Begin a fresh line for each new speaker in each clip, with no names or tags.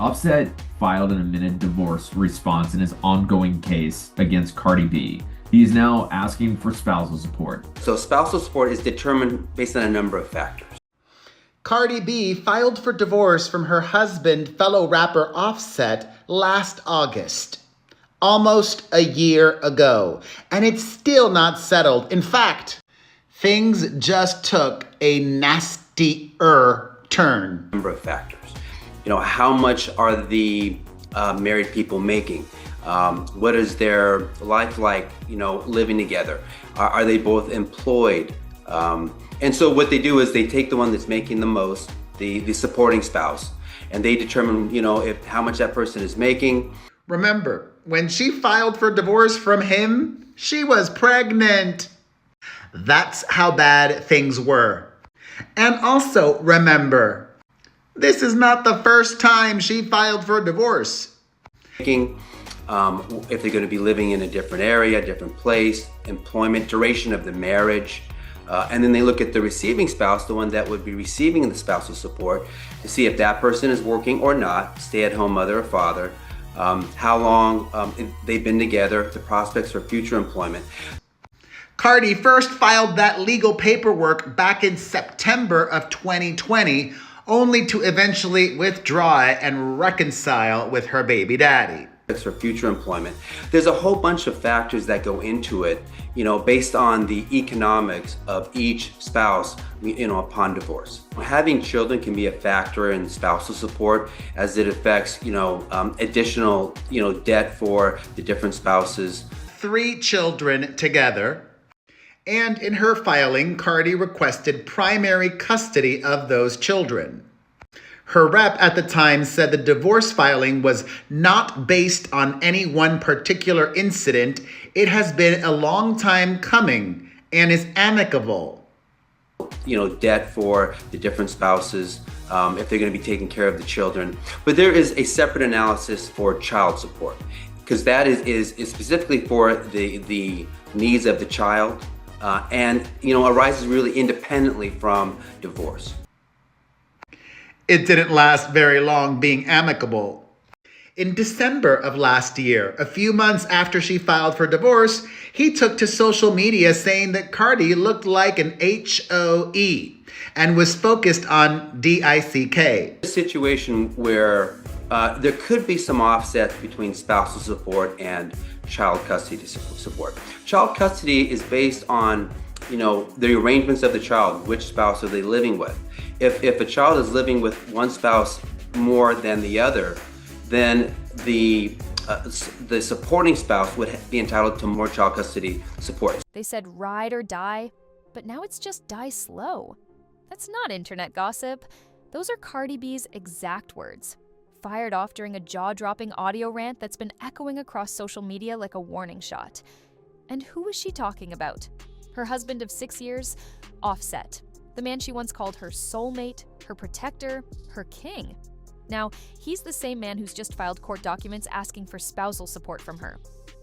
Offset filed an amended divorce response in his ongoing case against Cardi B. He is now asking for spousal support.
So spousal support is determined based on a number of factors.
Cardi B filed for divorce from her husband, fellow rapper Offset, last August, almost a year ago, and it's still not settled. In fact, things just took a nastier turn.
Number of factors. How much are the married people making? What is their life like, living together? Are they both employed? And so what they do is they take the one that's making the most, the supporting spouse, and they determine, how much that person is making.
Remember, when she filed for divorce from him, she was pregnant. That's how bad things were. And also remember, this is not the first time she filed for divorce.
If they're going to be living in a different area, different place, employment, duration of the marriage. And then they look at the receiving spouse, the one that would be receiving the spousal support, to see if that person is working or not, stay-at-home mother or father, how long they've been together, the prospects for future employment.
Cardi first filed that legal paperwork back in September of 2020, only to eventually withdraw and reconcile with her baby daddy.
For future employment. There's a whole bunch of factors that go into it, based on the economics of each spouse, upon divorce. Having children can be a factor in spousal support as it affects, additional, debt for the different spouses.
3 children together. And in her filing, Cardi requested primary custody of those children. Her rep at the time said the divorce filing was not based on any one particular incident. It has been a long time coming and is amicable.
Debt for the different spouses, if they're going to be taking care of the children. But there is a separate analysis for child support, because that is specifically for the needs of the child, and arises really independently from divorce.
It didn't last very long being amicable. In December of last year, a few months after she filed for divorce, he took to social media saying that Cardi looked like an HOE and was focused on DICK.
A situation where there could be some offsets between spousal support and child custody support. Child custody is based on the arrangements of the child. Which spouse are they living with? If a child is living with one spouse more than the other, then the supporting spouse would be entitled to more child custody support.
They said ride or die, but now it's just die slow. That's not internet gossip. Those are Cardi B's exact words, fired off during a jaw-dropping audio rant that's been echoing across social media like a warning shot. And who is she talking about? Her husband of 6 years, Offset, the man she once called her soulmate, her protector, her king. Now, he's the same man who's just filed court documents asking for spousal support from her.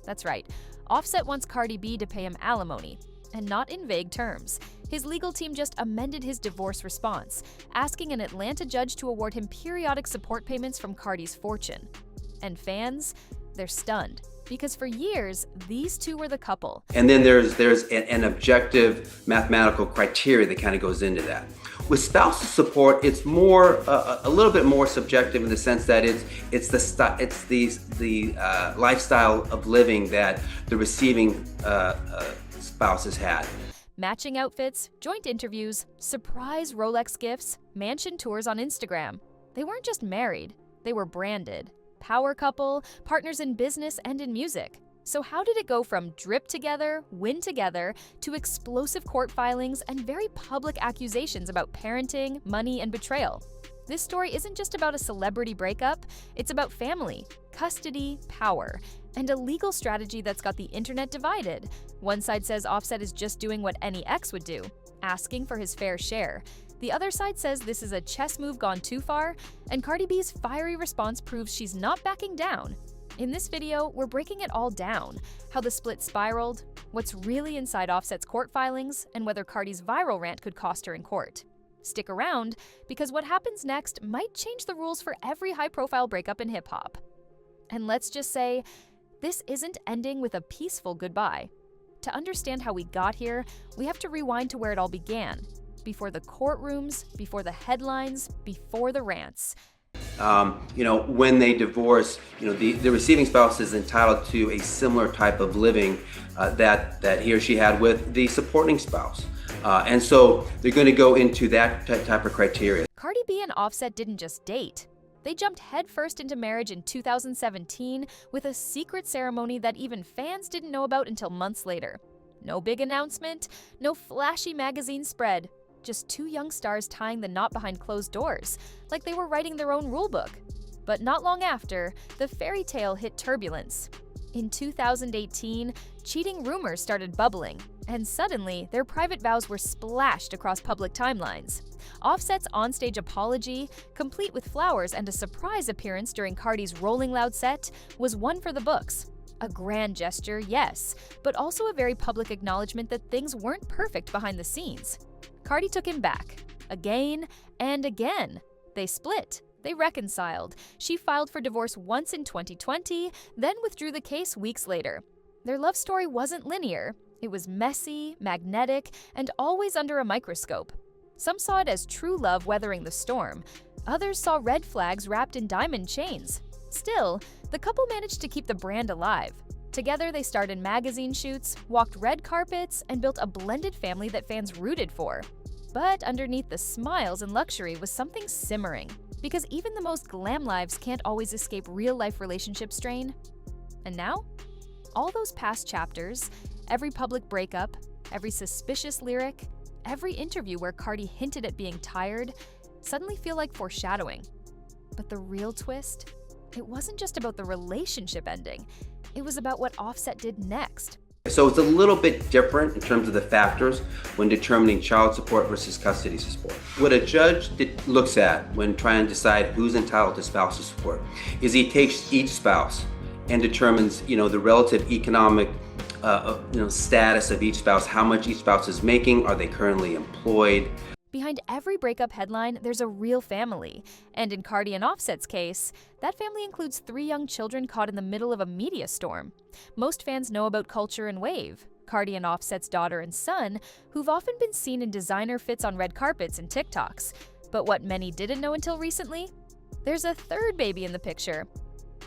That's right, Offset wants Cardi B to pay him alimony, and not in vague terms. His legal team just amended his divorce response, asking an Atlanta judge to award him periodic support payments from Cardi's fortune. And fans, they're stunned, because for years, these two were the couple.
And then there's an objective mathematical criteria that kind of goes into that. With spousal support, it's more a little bit more subjective in the sense that it's the lifestyle of living that the receiving spouse has had.
Matching outfits, joint interviews, surprise Rolex gifts, mansion tours on Instagram. They weren't just married, they were branded. Power couple, partners in business and in music. So how did it go from drip together, win together, to explosive court filings and very public accusations about parenting, money, and betrayal? This story isn't just about a celebrity breakup, it's about family, custody, power, and a legal strategy that's got the internet divided. One side says Offset is just doing what any ex would do, asking for his fair share. The other side says this is a chess move gone too far, and Cardi B's fiery response proves she's not backing down. In this video, we're breaking it all down, how the split spiraled, what's really inside Offset's court filings, and whether Cardi's viral rant could cost her in court. Stick around, because what happens next might change the rules for every high-profile breakup in hip-hop. And let's just say, this isn't ending with a peaceful goodbye. To understand how we got here, we have to rewind to where it all began. Before the courtrooms, before the headlines, before the rants.
When they divorce, the receiving spouse is entitled to a similar type of living that he or she had with the supporting spouse. And so they're going to go into that type of criteria.
Cardi B and Offset didn't just date. They jumped headfirst into marriage in 2017 with a secret ceremony that even fans didn't know about until months later. No big announcement, no flashy magazine spread. Just two young stars tying the knot behind closed doors, like they were writing their own rulebook. But not long after, the fairy tale hit turbulence. In 2018, cheating rumors started bubbling, and suddenly their private vows were splashed across public timelines. Offset's onstage apology, complete with flowers and a surprise appearance during Cardi's Rolling Loud set, was one for the books. A grand gesture, yes, but also a very public acknowledgement that things weren't perfect behind the scenes. Cardi took him back, again and again. They split. They reconciled. She filed for divorce once in 2020, then withdrew the case weeks later. Their love story wasn't linear. It was messy, magnetic, and always under a microscope. Some saw it as true love weathering the storm. Others saw red flags wrapped in diamond chains. Still, the couple managed to keep the brand alive. Together, they starred in magazine shoots, walked red carpets, and built a blended family that fans rooted for. But underneath the smiles and luxury was something simmering. Because even the most glam lives can't always escape real-life relationship strain. And now? All those past chapters, every public breakup, every suspicious lyric, every interview where Cardi hinted at being tired, suddenly feel like foreshadowing. But the real twist? It wasn't just about the relationship ending. It was about what Offset did next.
So it's a little bit different in terms of the factors when determining child support versus custody support. What a judge looks at when trying to decide who's entitled to spousal support is he takes each spouse and determines, the relative economic status of each spouse, how much each spouse is making, are they currently employed.
Behind every breakup headline, there's a real family. And in Cardi and Offset's case, that family includes 3 young children caught in the middle of a media storm. Most fans know about Culture and Wave, Cardi and Offset's daughter and son, who've often been seen in designer fits on red carpets and TikToks. But what many didn't know until recently? There's a third baby in the picture.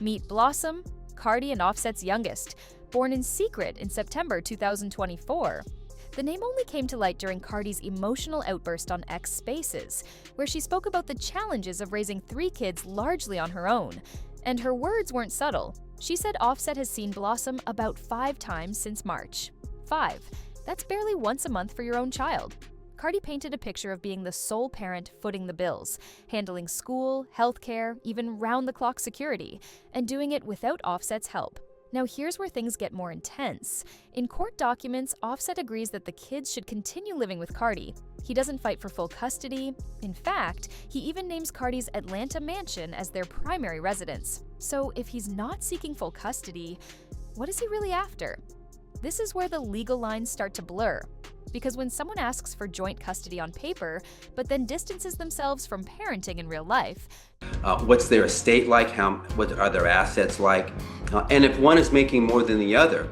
Meet Blossom, Cardi and Offset's youngest, born in secret in September 2024. The name only came to light during Cardi's emotional outburst on X Spaces, where she spoke about the challenges of raising 3 kids largely on her own. And her words weren't subtle. She said Offset has seen Blossom about 5 times since March. 5. That's barely once a month for your own child. Cardi painted a picture of being the sole parent footing the bills, handling school, healthcare, even round-the-clock security, and doing it without Offset's help. Now here's where things get more intense. In court documents, Offset agrees that the kids should continue living with Cardi. He doesn't fight for full custody. In fact, he even names Cardi's Atlanta mansion as their primary residence. So if he's not seeking full custody, what is he really after? This is where the legal lines start to blur. Because when someone asks for joint custody on paper, but then distances themselves from parenting in real life,
what's their estate like? What are their assets like? And if one is making more than the other,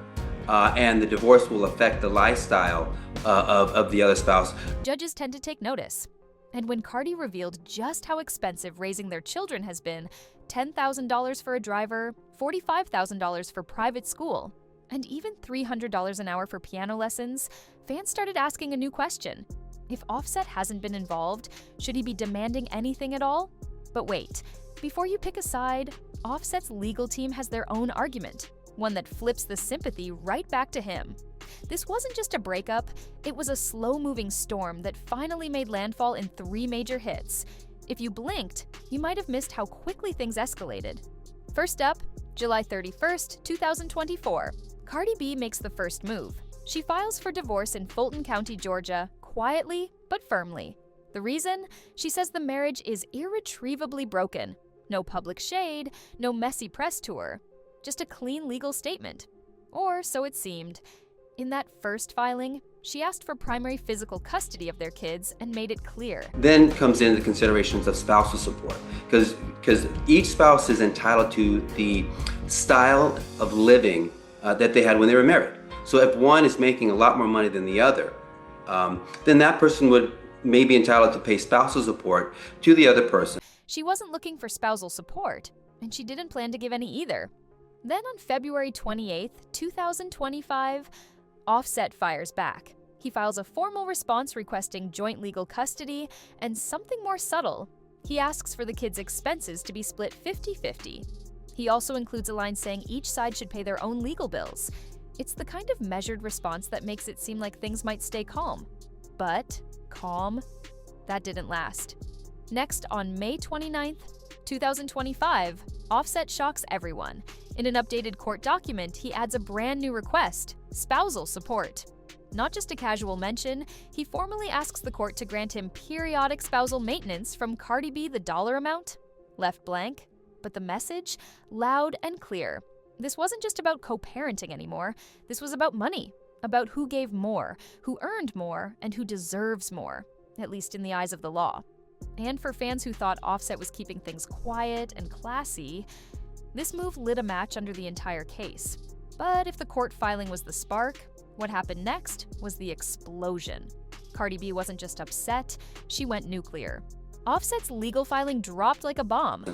and the divorce will affect the lifestyle of the other spouse.
Judges tend to take notice. And when Cardi revealed just how expensive raising their children has been, $10,000 for a driver, $45,000 for private school, and even $300 an hour for piano lessons, fans started asking a new question. If Offset hasn't been involved, should he be demanding anything at all? But wait, before you pick a side, Offset's legal team has their own argument, one that flips the sympathy right back to him. This wasn't just a breakup, it was a slow-moving storm that finally made landfall in 3 major hits. If you blinked, you might have missed how quickly things escalated. First up, July 31st, 2024. Cardi B makes the first move. She files for divorce in Fulton County, Georgia, quietly but firmly. The reason? She says the marriage is irretrievably broken. No public shade, no messy press tour. Just a clean legal statement. Or so it seemed. In that first filing, She asked for primary physical custody of their kids and made it clear.
Then comes in the considerations of spousal support, because each spouse is entitled to the style of living that they had when they were married. So if one is making a lot more money than the other, then that person may be entitled to pay spousal support to the other person.
She wasn't looking for spousal support, and she didn't plan to give any either. Then on February 28, 2025, Offset fires back. He files a formal response requesting joint legal custody and something more subtle. He asks for the kids' expenses to be split 50-50. He also includes a line saying each side should pay their own legal bills. It's the kind of measured response that makes it seem like things might stay calm. But calm, that didn't last. Next, on May 29th, 2025, Offset shocks everyone. In an updated court document, he adds a brand new request: spousal support. Not just a casual mention, he formally asks the court to grant him periodic spousal maintenance from Cardi B. The dollar amount left blank, but the message loud and clear. This wasn't just about co-parenting anymore. This was about money, about who gave more, who earned more, and who deserves more, at least in the eyes of the law. And for fans who thought Offset was keeping things quiet and classy, this move lit a match under the entire case. But if the court filing was the spark, what happened next was the explosion. Cardi B wasn't just upset, she went nuclear. Offset's legal filing dropped like a bomb.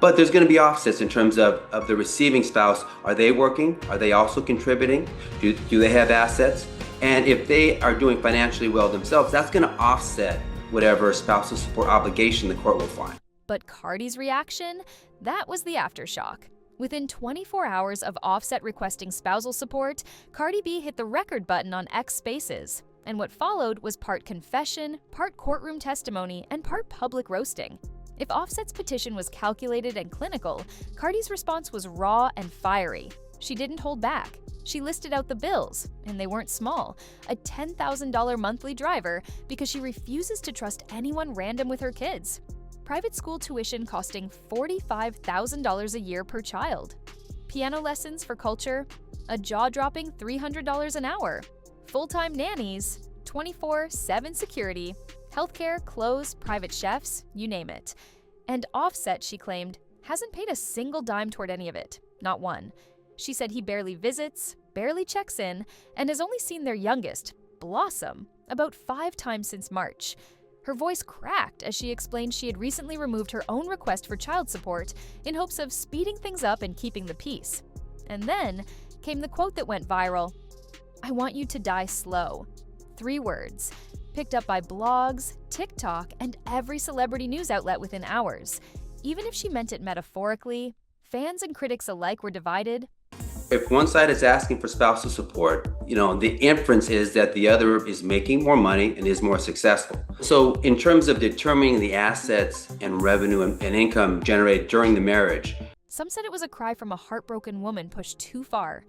But there's going to be offsets in terms of the receiving spouse. Are they working? Are they also contributing? Do they have assets? And if they are doing financially well themselves, that's going to offset whatever spousal support obligation the court will find.
But Cardi's reaction? That was the aftershock. Within 24 hours of Offset requesting spousal support, Cardi B hit the record button on X Spaces. And what followed was part confession, part courtroom testimony, and part public roasting. If Offset's petition was calculated and clinical, Cardi's response was raw and fiery. She didn't hold back. She listed out the bills, and they weren't small. A $10,000 monthly driver because she refuses to trust anyone random with her kids. Private school tuition costing $45,000 a year per child. Piano lessons for culture, a jaw-dropping $300 an hour. Full-time nannies, 24/7 security, healthcare, clothes, private chefs, you name it. And Offset, she claimed, hasn't paid a single dime toward any of it, not one. She said he barely visits, barely checks in, and has only seen their youngest, Blossom, about 5 times since March. Her voice cracked as she explained she had recently removed her own request for child support in hopes of speeding things up and keeping the peace. And then came the quote that went viral: "I want you to die slow." 3 words, picked up by blogs, TikTok, and every celebrity news outlet within hours. Even if she meant it metaphorically, fans and critics alike were divided.
If one side is asking for spousal support, the inference is that the other is making more money and is more successful. So in terms of determining the assets and revenue and income generated during the marriage.
Some said it was a cry from a heartbroken woman pushed too far.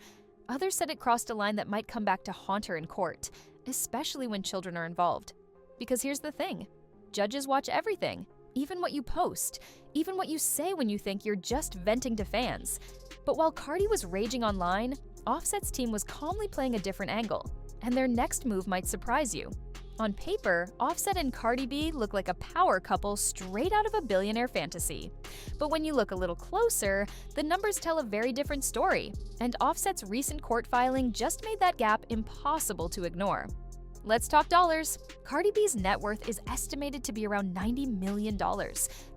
Others said it crossed a line that might come back to haunt her in court, especially when children are involved. Because here's the thing, judges watch everything, even what you post, even what you say when you think you're just venting to fans. But while Cardi was raging online, Offset's team was calmly playing a different angle, and their next move might surprise you. On paper, Offset and Cardi B look like a power couple straight out of a billionaire fantasy. But when you look a little closer, the numbers tell a very different story, and Offset's recent court filing just made that gap impossible to ignore. Let's talk dollars. Cardi B's net worth is estimated to be around $90 million,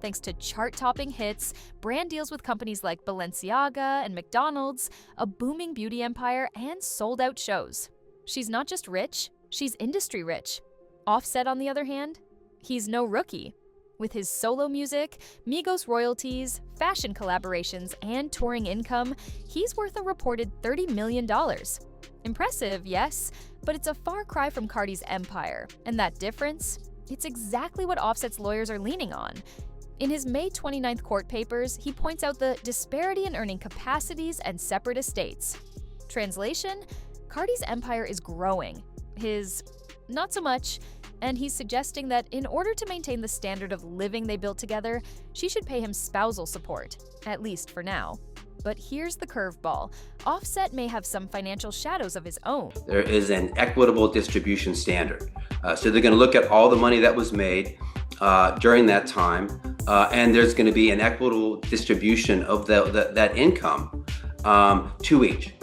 thanks to chart-topping hits, brand deals with companies like Balenciaga and McDonald's, a booming beauty empire, and sold-out shows. She's not just rich, she's industry rich. Offset, on the other hand, he's no rookie. With his solo music, Migos royalties, fashion collaborations, and touring income, he's worth a reported $30 million. Impressive, yes, but it's a far cry from Cardi's empire. And that difference? It's exactly what Offset's lawyers are leaning on. In his May 29th court papers, he points out the disparity in earning capacities and separate estates. Translation? Cardi's empire is growing. His, not so much. And he's suggesting that in order to maintain the standard of living they built together, she should pay him spousal support, at least for now. But here's the curveball. Offset may have some financial shadows of his own.
There is an equitable distribution standard. So they're going to look at all the money that was made during that time, and there's going to be an equitable distribution of that income to each.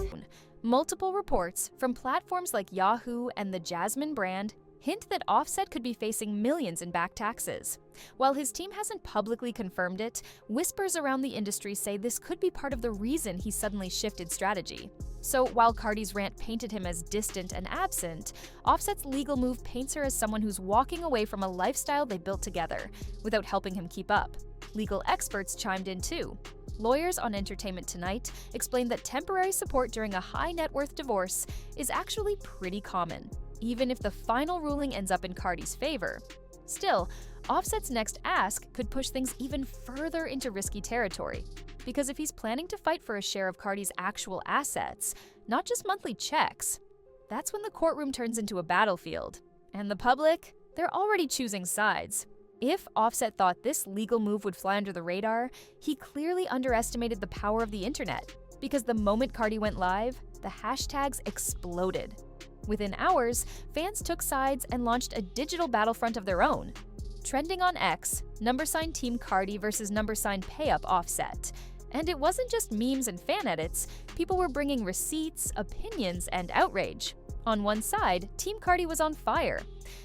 Multiple reports from platforms like Yahoo and the Jasmine brand hint that Offset could be facing millions in back taxes. While his team hasn't publicly confirmed it, whispers around the industry say this could be part of the reason he suddenly shifted strategy. So while Cardi's rant painted him as distant and absent, Offset's legal move paints her as someone who's walking away from a lifestyle they built together, without helping him keep up. Legal experts chimed in too. Lawyers on Entertainment Tonight explained that temporary support during a high-net-worth divorce is actually pretty common, even if the final ruling ends up in Cardi's favor. Still, Offset's next ask could push things even further into risky territory, because if he's planning to fight for a share of Cardi's actual assets, not just monthly checks, that's when the courtroom turns into a battlefield. And the public, they're already choosing sides. If Offset thought this legal move would fly under the radar, he clearly underestimated the power of the internet, because the moment Cardi went live, the hashtags exploded. Within hours, fans took sides and launched a digital battlefront of their own. Trending on X, # Team Cardi versus # Pay Up Offset. And it wasn't just memes and fan edits, people were bringing receipts, opinions, and outrage. On one side, Team Cardi was on fire.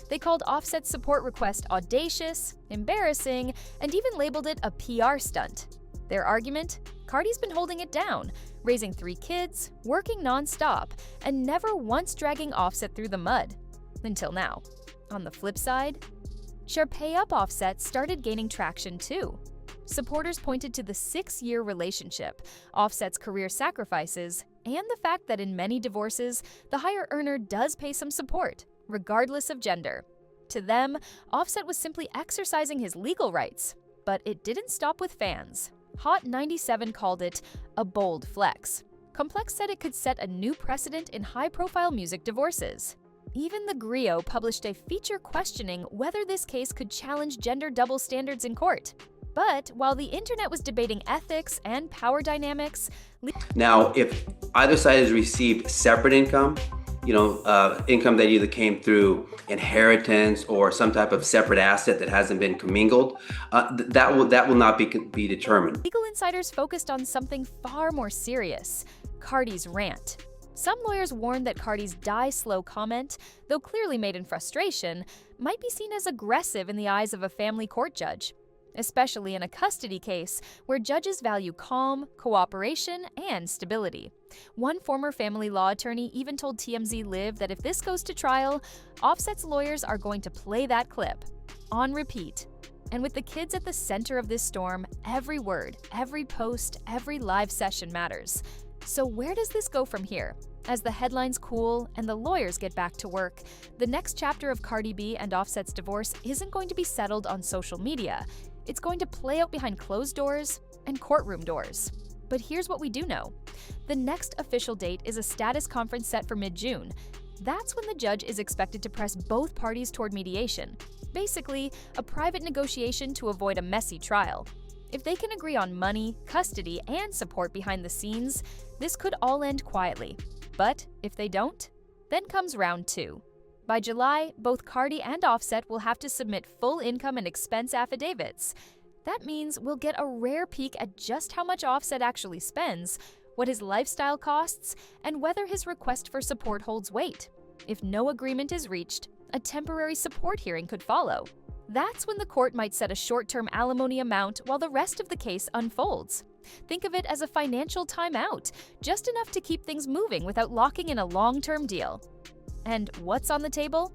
They called Offset's support request audacious, embarrassing, and even labeled it a PR stunt. Their argument? Cardi's been holding it down, raising 3 kids, working non-stop, and never once dragging Offset through the mud. Until now. On the flip side, Pay Up Offset started gaining traction too. Supporters pointed to the 6-year relationship, Offset's career sacrifices, and the fact that in many divorces, the higher earner does pay some support, regardless of gender. To them, Offset was simply exercising his legal rights. But it didn't stop with fans. Hot 97 called it a bold flex. Complex said it could set a new precedent in high-profile music divorces. Even The Griot published a feature questioning whether this case could challenge gender double standards in court. But while the internet was debating ethics and power dynamics...
Now, if either side has received separate income, income that either came through inheritance or some type of separate asset that hasn't been commingled, that will not be determined.
Legal insiders focused on something far more serious, Cardi's rant. Some lawyers warned that Cardi's die slow comment, though clearly made in frustration, might be seen as aggressive in the eyes of a family court judge, especially in a custody case where judges value calm, cooperation, and stability. One former family law attorney even told TMZ Live that if this goes to trial, Offset's lawyers are going to play that clip on repeat. And with the kids at the center of this storm, every word, every post, every live session matters. So where does this go from here? As the headlines cool and the lawyers get back to work, the next chapter of Cardi B and Offset's divorce isn't going to be settled on social media. It's going to play out behind closed doors and courtroom doors. But here's what we do know. The next official date is a status conference set for mid-June. That's when the judge is expected to press both parties toward mediation. Basically, a private negotiation to avoid a messy trial. If they can agree on money, custody, and support behind the scenes, this could all end quietly. But if they don't, then comes round 2. By July, both Cardi and Offset will have to submit full income and expense affidavits. That means we'll get a rare peek at just how much Offset actually spends, what his lifestyle costs, and whether his request for support holds weight. If no agreement is reached, a temporary support hearing could follow. That's when the court might set a short-term alimony amount while the rest of the case unfolds. Think of it as a financial timeout, just enough to keep things moving without locking in a long-term deal. And what's on the table?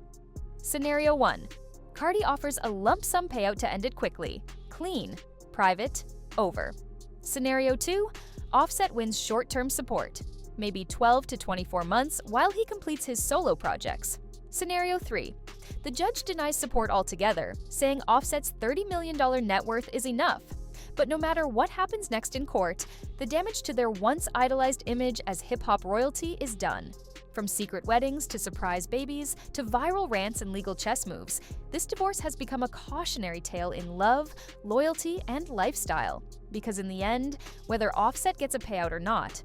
Scenario 1. Cardi offers a lump sum payout to end it quickly. Clean. Private. Over. Scenario 2. Offset wins short-term support. Maybe 12 to 24 months while he completes his solo projects. Scenario 3. The judge denies support altogether, saying Offset's $30 million net worth is enough. But no matter what happens next in court, the damage to their once idolized image as hip-hop royalty is done. From secret weddings to surprise babies to viral rants and legal chess moves, this divorce has become a cautionary tale in love, loyalty, and lifestyle. Because in the end, whether Offset gets a payout or not,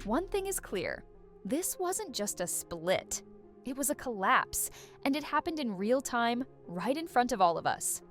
one thing is clear: this wasn't just a split. It was a collapse, and it happened in real time, right in front of all of us.